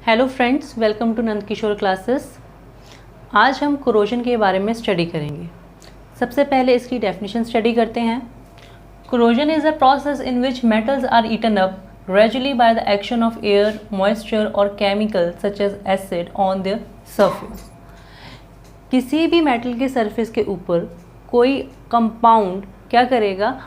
Hello friends, welcome to Nand Kishore classes. आज हम corrosion के बारे में स्टडी करेंगे। सबसे पहले इसकी डेफिनेशन स्टडी करते हैं। Corrosion is a process in which metals are eaten up gradually by the action of air, moisture और chemical such as acid on their surface. किसी भी मेटल के सरफेस के ऊपर कोई कंपाउंड क्या करेगा,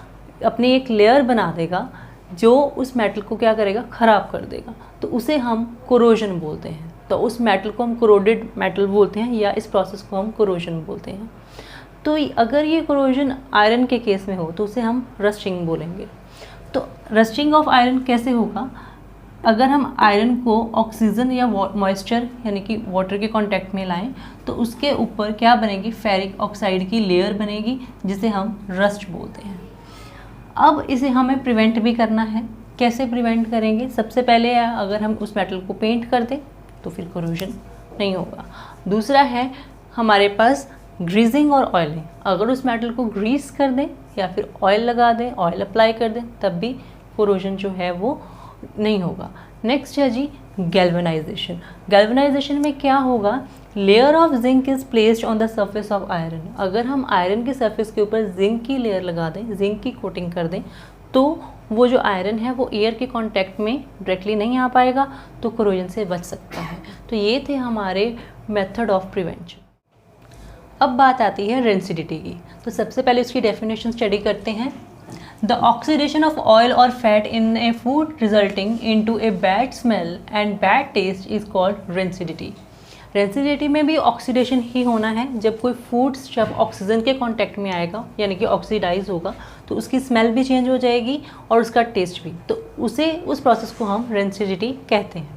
अपनी एक लेयर बना देगा जो उस मेटल को क्या करेगा, ख़राब कर देगा, तो उसे हम कोरोजन बोलते हैं। तो उस मेटल को हम कोरोडेड मेटल बोलते हैं या इस प्रोसेस को हम कोरोजन बोलते हैं। तो अगर ये कोरोजन आयरन के केस में हो तो उसे हम रस्टिंग बोलेंगे। तो रस्टिंग ऑफ आयरन कैसे होगा? अगर हम आयरन को ऑक्सीजन या मॉइस्चर यानी कि वाटर के कांटेक्ट में लाएं तो उसके ऊपर क्या बनेगी, फेरिक ऑक्साइड की लेयर बनेगी जिसे हम रस्ट बोलते हैं। अब इसे हमें प्रिवेंट भी करना है। कैसे प्रिवेंट करेंगे? सबसे पहले अगर हम उस मेटल को पेंट कर दें तो फिर कोरोजन नहीं होगा। दूसरा है हमारे पास ग्रीजिंग और ऑयलिंग। अगर उस मेटल को ग्रीस कर दें या फिर ऑयल लगा दें, ऑयल अप्लाई कर दें, तब भी कोरोजन जो है वो नहीं होगा। नेक्स्ट है जी गैल्वेनाइजेशन। गैल्वेनाइजेशन में क्या होगा, layer of zinc is placed on the surface of iron. अगर हम आयरन के सरफेस के ऊपर जिंक की लेयर लगा दें, जिंक की कोटिंग कर दें, तो वो जो आयरन है वो एयर के कांटेक्ट में डायरेक्टली नहीं आ पाएगा, तो कोरोजन से बच सकता है। तो ये थे हमारे मेथड ऑफ प्रिवेंशन। अब बात आती है रेंसिडिटी की। तो सबसे पहले इसकी डेफिनेशन स्टडी करते हैं। The oxidation of oil or fat in a food resulting into a bad smell and bad taste is called rancidity. Rancidity में भी ऑक्सीडेशन ही होना है। जब कोई फूड जब ऑक्सीजन के कांटेक्ट में आएगा यानी कि ऑक्सीडाइज होगा तो उसकी स्मेल भी चेंज हो जाएगी और उसका टेस्ट भी। तो उस प्रोसेस को हम रेंसिडिटी कहते हैं।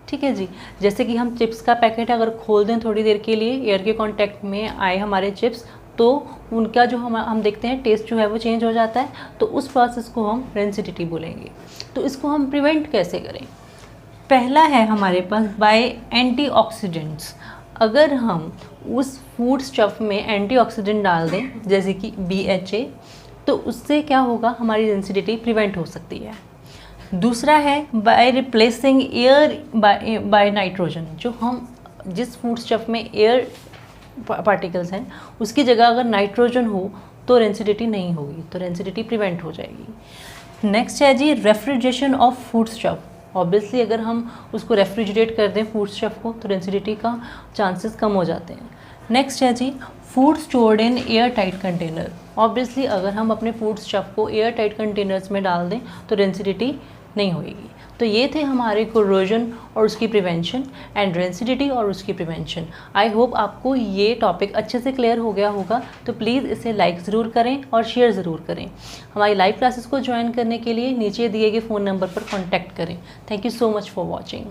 ठीक है जी। जैसे कि हम चिप्स का पैकेट अगर खोल दें थोड़ी देर के लिए, एयर के कांटेक्ट में आए हमारे चिप्स, तो उनका जो हम देखते हैं टेस्ट जो है वो चेंज हो जाता है। तो उस प्रोसेस को हम रेंसिडिटी बोलेंगे। तो इसको हम प्रिवेंट कैसे करें? पहला है हमारे पास बाय एंटीऑक्सीडेंट्स। अगर हम उस फूड स्टफ में एंटीऑक्सीडेंट डाल दें जैसे कि BHA, तो उससे क्या होगा, हमारी रेंसिडिटी प्रिवेंट हो सकती है। दूसरा है by replacing air by nitrogen. जो हम जिस फूड स्टफ में एयर पार्टिकल्स हैं उसकी जगह अगर नाइट्रोजन हो तो रेंसिडिटी नहीं होगी, तो रेंसिडिटी प्रिवेंट हो जाएगी। नेक्स्ट है जी refrigeration of food stuff. Obviously अगर हम उसको रेफ्रिजरेट कर दें फूड स्टफ को तो रेंसिडिटी का चांसेस कम हो जाते हैं। नेक्स्ट है जी food stored in air tight container. Obviously अगर हम अपने फूड स्टफ को एयर टाइट कंटेनर्स में डाल दें तो रेंसिडिटी नहीं होएगी। तो ये थे हमारे कोरोजन और उसकी प्रिवेंशन एंड रेंसिडिटी और उसकी प्रिवेंशन। आई होप आपको ये टॉपिक अच्छे से क्लियर हो गया होगा। तो प्लीज़ इसे लाइक ज़रूर करें और शेयर ज़रूर करें। हमारी लाइव क्लासेस को ज्वाइन करने के लिए नीचे दिए गए फ़ोन नंबर पर कॉन्टैक्ट करें। Thank you so much for watching.